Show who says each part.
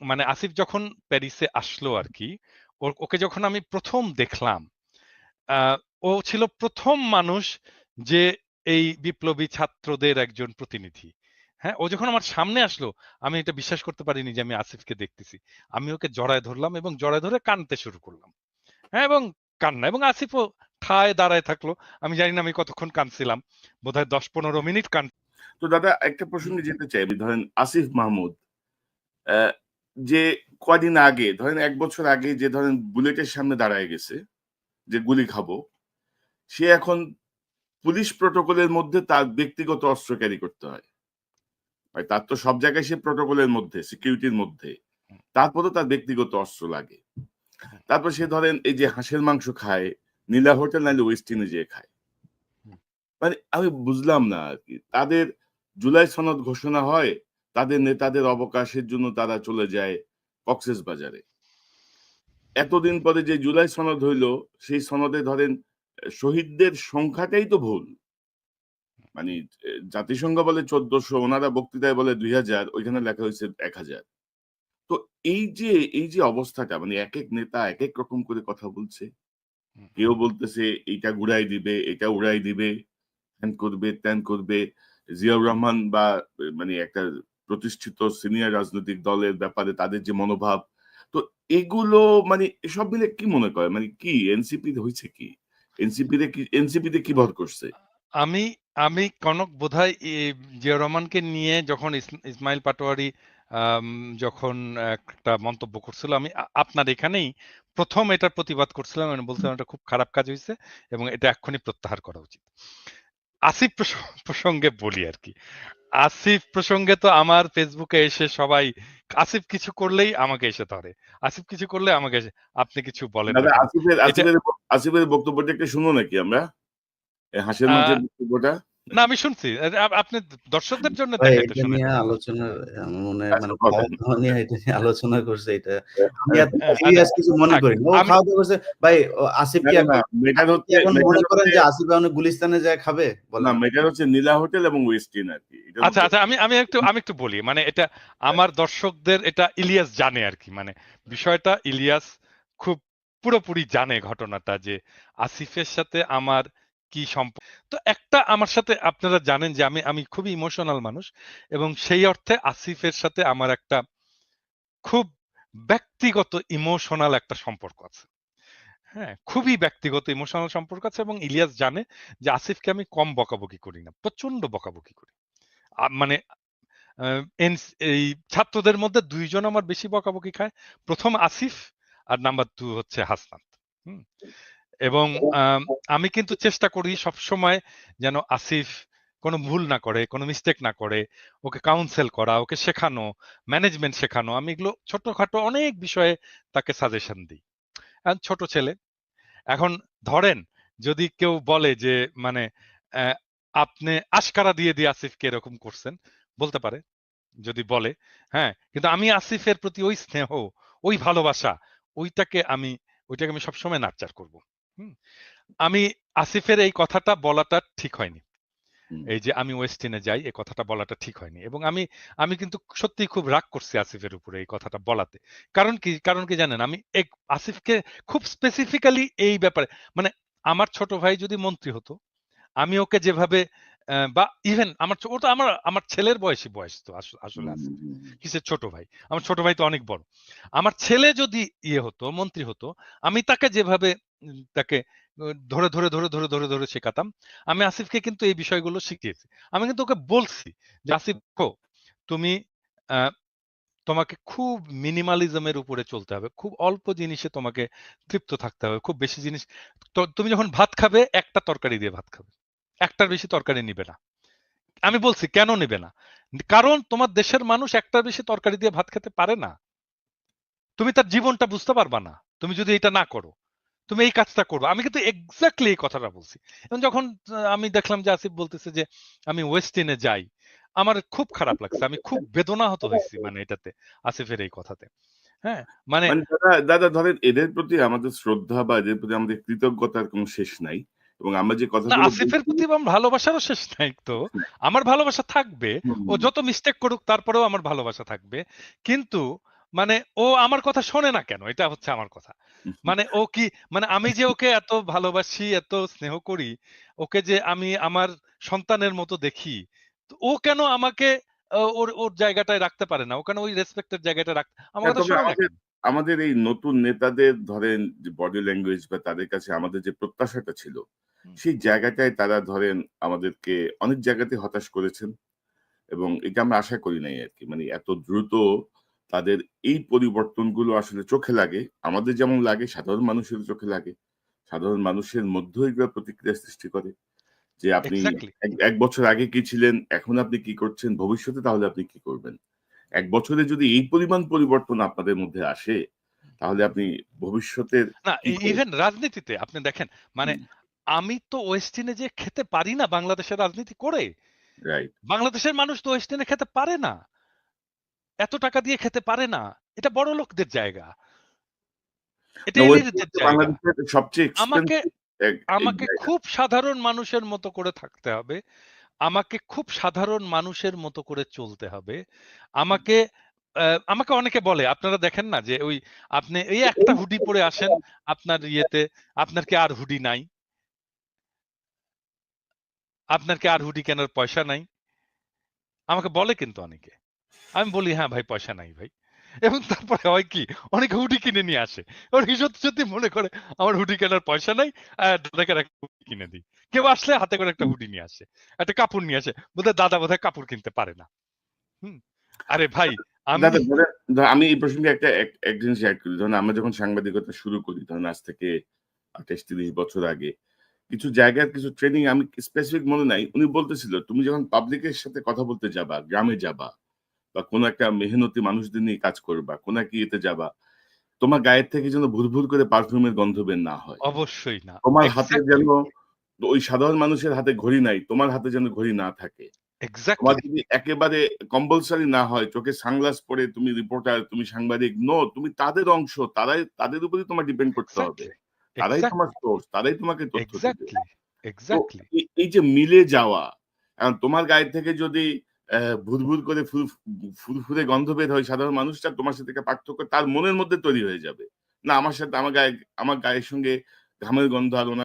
Speaker 1: মানে আসিফ যখন প্যারিসে আসলো আর কি, ওকে যখন আমি প্রথম দেখলাম, আহ, ও ছিল প্রথম মানুষ যে এই বিপ্লবী ছাত্রদের একজন প্রতিনিধি। হ্যাঁ, ও যখন আমার সামনে আসলো, আমি এটা বিশ্বাস করতে পারিনি যে আমি আসিফকে দেখতেছি। আমি ওকে জড়ায় ধরলাম এবং জড়ায় ধরে কাঁদতে শুরু করলাম। হ্যাঁ, এবং কান্না, এবং আসিফও ঠায় দাঁড়ায় থাকলো। আমি জানি না আমি কতক্ষণ কাঁদছিলাম, বোধহয় 10-15 মিনিট কান।
Speaker 2: তো দাদা একটা প্রসঙ্গে যেতে চাই, ধরেন আসিফ মাহমুদ আহ, যে কদিন আগে, ধরেন 1 বছর আগে, যে ধরেন বুলেটের সামনে দাঁড়ায় গেছে যে গুলি খাবো, সে এখন পুলিশ প্রটোকলের মধ্যে তার ব্যক্তিগত অস্ত্র ক্যারি করতে হয়। ভাই, তার তো সব জায়গায় সে প্রটোকলের মধ্যে, সিকিউরিটির মধ্যে, তারপরেও তার ব্যক্তিগত অস্ত্র লাগে। তারপর সে ধরেন এই যে হাঁসের মাংস খায়, নীলা হোটেল নাইলে ওয়েস্টিনে যেয়ে খায়। মানে আমি বুঝলাম না আর কি, তাদের জুলাই সনদ ঘোষণা হয়, তাদের নেতাদের অবকাশের জন্য তারা চলে যায় কক্সেস বাজারে। এতদিন পরে যে জুলাই সনদ হইলো, সেই সনদে ধরেন শহীদদের সংখ্যাটাই তো ভুল। মানে জাতিসংঘ বলে 1400, ওনারা বক্তৃতায় বলে 2000, ওইখানে লেখা হয়েছে 1000। তো এই যে অবস্থাটা, মানে এক এক নেতা এক এক রকম করে কথা বলছে। কেউ বলতেছে এইটা ঘুরাই দিবে, এটা উড়াই দিবে, হ্যান করবে ত্যান করবে। জিয়াউর রহমান বা মানে একটা প্রতিষ্ঠিত সিনিয়র রাজনৈতিক দলের ব্যাপারে তাদের যে মনোভাব, তো এগুলো মানে সব মিলে কি মনে করে, মানে কি এনসিপি হয়েছে কি, এনসিপিতে কি ভর করছে?
Speaker 1: আমি আমি কনক বোধহয় জিয়াউর রহমানকে নিয়ে যখন ইসমাইল পাটোয়ারি আম, যখন একটা মন্তব্য করছিল, আমি আপনার এখানেই প্রথম এটার প্রতিবাদ করছিলাম। আমি বলছিলাম এটা খুব খারাপ কাজ হয়েছে এবং এটা এক্ষুনি প্রত্যাহার করা উচিত। আসিফ প্রসঙ্গে বলি আর কি, আসিফ প্রসঙ্গে তো আমার ফেসবুকে এসে সবাই আসিফ কিছু করলেই আমাকে এসে ধরে, আসিফ কিছু করলে আমাকে এসে, আপনি কিছু বলেন না
Speaker 2: দাদা
Speaker 1: কেন?
Speaker 2: আসিফের
Speaker 1: এটা
Speaker 2: আসিফের আসিফের বক্তব্যটা একটু শুনো নাকি আমরা, এই হাসির
Speaker 1: আহ,
Speaker 2: মাংসের বক্তব্যটা?
Speaker 1: না, আমি শুনছি। আপনি দর্শকদের জন্য
Speaker 3: ভাই
Speaker 1: দেখাইতে
Speaker 3: এটা
Speaker 1: শোনেন।
Speaker 3: নিয়ে আলোচনার আমার মনে হয়
Speaker 2: আচ্ছা
Speaker 3: মানে খাওয়া
Speaker 2: বলেন।
Speaker 3: দাওয়া নিয়ে এটা নিয়ে আলোচনা করছে, এটা আমি এত
Speaker 1: আচ্ছা,
Speaker 3: সিরিয়াস কিছু মনে
Speaker 1: থাক।
Speaker 3: করি না। ও
Speaker 1: আমি
Speaker 3: খাওয়া দাওয়া করছে ভাই। আসিফ
Speaker 2: না
Speaker 3: কি
Speaker 2: না না,
Speaker 3: এখন,
Speaker 2: মেটার
Speaker 3: আপনি কি
Speaker 2: হচ্ছে
Speaker 3: এখন
Speaker 2: মেটার
Speaker 3: মনে করেন
Speaker 2: হচ্ছে
Speaker 3: যে আসিফ এখন গুলিস্তানে যায় খাবে?
Speaker 2: না,
Speaker 3: বলেন।
Speaker 2: মেটার হচ্ছে নীলা হোটেল এবং ওয়েস্টিন আর কি, এটার
Speaker 1: আচ্ছা,
Speaker 2: মধ্যে।
Speaker 1: আচ্ছা, আমি একটু বলি, মানে এটা আমার দর্শকদের, এটা ইলিয়াস জানে আর কি, মানে বিষয়টা ইলিয়াস খুব পুরোপুরি জানে ঘটনাটা, যে আসিফের সাথে আমার কি সম্পর্ক। তো একটা, আমার সাথে আপনারা জানেন যে আমি আমি খুবই ইমোশনাল মানুষ, এবং সেই অর্থে আসিফের সাথে আমার একটা খুব ব্যক্তিগত ইমোশনাল একটা সম্পর্ক আছে। হ্যাঁ, খুবই ব্যক্তিগত ইমোশনাল সম্পর্ক আছে, এবং ইলিয়াস জানে যে আসিফকে আমি কম বকাবকি করি না, প্রচন্ড বকাবকি করি। মানে এই ছাত্রদের মধ্যে দুইজন আমার বেশি বকাবকি খায়, প্রথম আসিফ, আর নাম্বার 2 হচ্ছে হাসনাত। হুম, এবং আম, আমি কিন্তু চেষ্টা করি সব সময় যেন আসিফ কোনো ভুল না করে, কোনো মিস্টেক না করে, ওকে কাউন্সেল করা, ওকে শেখানো, ম্যানেজমেন্ট শেখানো। আমি এগুলো ছোটখাটো অনেক বিষয়ে তাকে সাজেশন দিই। এখন ছোট ছেলে, এখন ধরেন যদি কেউ বলে যে মানে আহ, আপনি আশকারা দিয়ে দিয়ে আসিফকে এরকম করছেন, বলতে পারে, যদি বলে। হ্যাঁ, কিন্তু আমি আসিফের প্রতি ওই স্নেহ, ওই ভালোবাসা, ওইটাকে আমি ওইটাকে আমি সবসময় নার্চার করব। হুম, আমি আসিফের এই কথাটা বলাটা ঠিক হয়নি, এই যে আমি ওয়েস্টিনে যাই, এই কথাটা বলাটা ঠিক হয়নি, এবং আমি আমি কিন্তু সত্যি খুব রাগ করছি আসিফের উপরে এই কথাটা বলাতে। কারণ কি জানেন, আমি আসিফকে খুব স্পেসিফিক্যালি এই ব্যাপারে, মানে আমার ছোট ভাই যদি মন্ত্রী হতো, আমি ওকে যেভাবে বা ইভেন ওটা আমার আমার ছেলের বয়স তো আসলে আসিফ কিসের ছোট ভাই, আমার ছোট ভাই তো অনেক বড়। আমার ছেলে যদি ইয়ে হতো, মন্ত্রী হতো, আমি তাকে যেভাবে তাকে ধরে ধরে ধরে ধরে ধরে ধরে শেখাতাম, আমি আসিফকে কিন্তু এই বিষয়গুলো শিখিয়েছি। আমি কিন্তু ওকে বলছি যে আসিফ তুমি আহ, তোমাকে খুব মিনিমালিজমের উপরে চলতে হবে, খুব অল্প জিনিসে তোমাকে তৃপ্ত থাকতে হবে, খুব বেশি জিনিস, তো তুমি যখন ভাত খাবে একটা তরকারি দিয়ে ভাত খাবে, একটার বেশি তরকারি নিবে না। আমি বলছি কেন নিবে না, কারণ তোমার দেশের মানুষ একটার বেশি তরকারি দিয়ে ভাত খেতে পারে না। তুমি তার জীবনটা বুঝতে পারবা না তুমি যদি এটা না করো, তুমি এই কাজটা করবে। আমি কিন্তু এক্স্যাক্টলি এই কথাটা বলছি। এবং যখন আমি দেখলাম যে আসিফ বলতেছে যে আমি ওয়েস্টিনে যাই, আমার খুব খারাপ লাগছে, আমি খুব বেদনাহত হয়েছি, মানে এটাতে, আসিফের এই কথাতে। হ্যাঁ, মানে
Speaker 2: মানে দাদা দাদা ধরেন এদের প্রতি আমাদের শ্রদ্ধা বা এদের প্রতি আমাদের কৃতজ্ঞতার কোনো শেষ নাই, এবং আমরা যে
Speaker 1: না,
Speaker 2: কথাগুলো
Speaker 1: আসিফের
Speaker 2: বলছি।
Speaker 1: প্রতি আমার ভালোবাসারও শেষ নাই তো। আমার ভালোবাসা থাকবে, ও যত মিস্টেক করুক তারপরেও আমার ভালোবাসা থাকবে। কিন্তু মানে ও আমার কথা শোনে না কেন? এটা হচ্ছে আমার কথা। মানে ও কি মানে আমি যে ওকে এত ভালোবাসি, এত স্নেহ করি, ওকে যে আমি আমার সন্তানের মতো দেখি, তো ও কেন আমাকে ওর ওর জায়গাটায় রাখতে পারে না? ও কেন ওই রেসপেক্ট এর জায়গাটায় আমার
Speaker 2: হ্যাঁ,
Speaker 1: কথা
Speaker 2: তবে
Speaker 1: শোনে না
Speaker 2: আমাদের
Speaker 1: কেন?
Speaker 2: আমাদের এই নতুন নেতাদের ধরেন যে বডি ল্যাঙ্গুয়েজ বা তাদের কাছে আমাদের যে প্রত্যাশাটা ছিল,
Speaker 1: হুম,
Speaker 2: সেই জায়গাটায় তারা ধরেন আমাদেরকে অনেক জায়গাতে হতাশ করেছেন এবং এটা আমরা আশা করি নাই আরকি। মানে এত দ্রুত তাদের এই পরিবর্তনগুলো আসলে চোখে লাগে। আমাদের যেমন লাগে সাধারণ মানুষের চোখে লাগে। সাধারণ মানুষের মধ্যেও এগুলা প্রতিক্রিয়া সৃষ্টি করে। যে আপনি
Speaker 1: এক্সাক্টলি।
Speaker 2: ১ বছর আগে কি ছিলেন, এখন আপনি কি করছেন, ভবিষ্যতে তাহলে আপনি কি করবেন? ১ বছরে যদি এই পরিমাণ পরিবর্তন আপনাদের মধ্যে আসে, তাহলে আপনি ভবিষ্যতের
Speaker 1: না
Speaker 2: কি করবেন?
Speaker 1: ইভেন রাজনীতিতে আপনি দেখেন মানে
Speaker 2: হুম,
Speaker 1: আমি তো ওয়েস্টিনে যেয়ে খেতে পারি না বাংলাদেশের রাজনীতি করে।
Speaker 2: রাইট।
Speaker 1: বাংলাদেশের মানুষ তো ওয়েস্টিনে খেতে পারে না। এত টাকা দিয়ে খেতে পারে না। এটা বড়লোকদের জায়গা। এটা
Speaker 2: না ওয়েস্ট
Speaker 1: এলিটদের
Speaker 2: ইন্ডিজটা
Speaker 1: জায়গা।
Speaker 2: বাংলাদেশের সবচেয়ে
Speaker 1: আমাকে
Speaker 2: এক্সপেনসিভ এই
Speaker 1: আমাকে
Speaker 2: জায়গা।
Speaker 1: খুব সাধারণ মানুষের মতো করে থাকতে হবে। আমাকে খুব সাধারণ মানুষের মতো করে চলতে হবে। আমাকে আমাকে অনেকে বলে আপনারা দেখেন না যে ওই আপনি এই একটা হুডি পরে আসেন আপনার ইয়েতে, আপনার কি আর হুডি নাই? আপনার কি আর হুডি কেনার পয়সা নাই? আমাকে বলে কিন্তু অনেকে। আমি বলি, "হ্যাঁ ভাই পয়সা নাই ভাই।" এবং তারপরে হয় কি? অনেকে হুডি কিনে নিয়ে আসে। ওরা সত্যি, সত্যি মনে করে আমার হুডি কেনার পয়সা নাই। দাদাকে একটা হুডি কিনে দিই। কেউ আসলে হাতে করে একটা হুডি নিয়ে আসে। একটা কাপড় নিয়ে আসে। বোধহয় দাদা বোধহয় কাপড় কিনতে পারে না। হুম? আরে ভাই আমি
Speaker 2: দাদা ধরেন আমি এই প্রসঙ্গে এক জিনিস এড করি। ধরেন আমরা যখন সাংবাদিকতা শুরু করি, ধরেন আজ থেকে ২৮-৩০ বছর আগে, কিছু জায়গার কিছু ট্রেনিং আমি স্পেসিফিক মনে নাই। উনি বলতেছিল, "তুমি যখন পাবলিকের সাথে কথা বলতে যাবা, গ্রামে যাবা বা কোন একটা মেহনতি মানুষদের নিয়ে কাজ করবা, কোন একটা ইয়েতে যাবা, তোমার গায়ের থেকে যেন ভুরভুর করে পারফিউমের গন্ধ বের না হয়।
Speaker 1: অবশ্যই না।
Speaker 2: তোমার হাতে যেন
Speaker 1: এক্সাক্টলি,
Speaker 2: ওই সাধারণ মানুষের হাতে ঘড়ি নাই, তোমার হাতে যেন ঘড়ি না থাকে। তোমার
Speaker 1: এক্সাক্টলি,
Speaker 2: যদি একেবারে কম্পালসরি না হয়, চোখে সানগ্লাস পরে তুমি রিপোর্টার, তুমি সাংবাদিক, নো, তুমি তাদের অংশ। তাদের উপরেই তোমার ডিপেন্ড করতে হবে।
Speaker 1: এক্সাক্টলি,
Speaker 2: তারাই তোমার
Speaker 1: এক্সাক্টলি,
Speaker 2: সোর্স, তারাই তোমাকে তথ্য দিবে।
Speaker 1: এক্সাক্টলি,
Speaker 2: তো
Speaker 1: এক্সাক্টলি,
Speaker 2: এই যে মিলে যাওয়া, এখন তোমার গায়ে থেকে যদি ভুরভুর করে ফুরফুরে গন্ধ বের হয়, সাধারণ মানুষটা তোমার সাথে একটা পার্থক্য তার মনের মধ্যে তৈরি হয়ে যাবে। না আমার সাথে আমার গায়ের সঙ্গে ঘামের গন্ধ আর উনার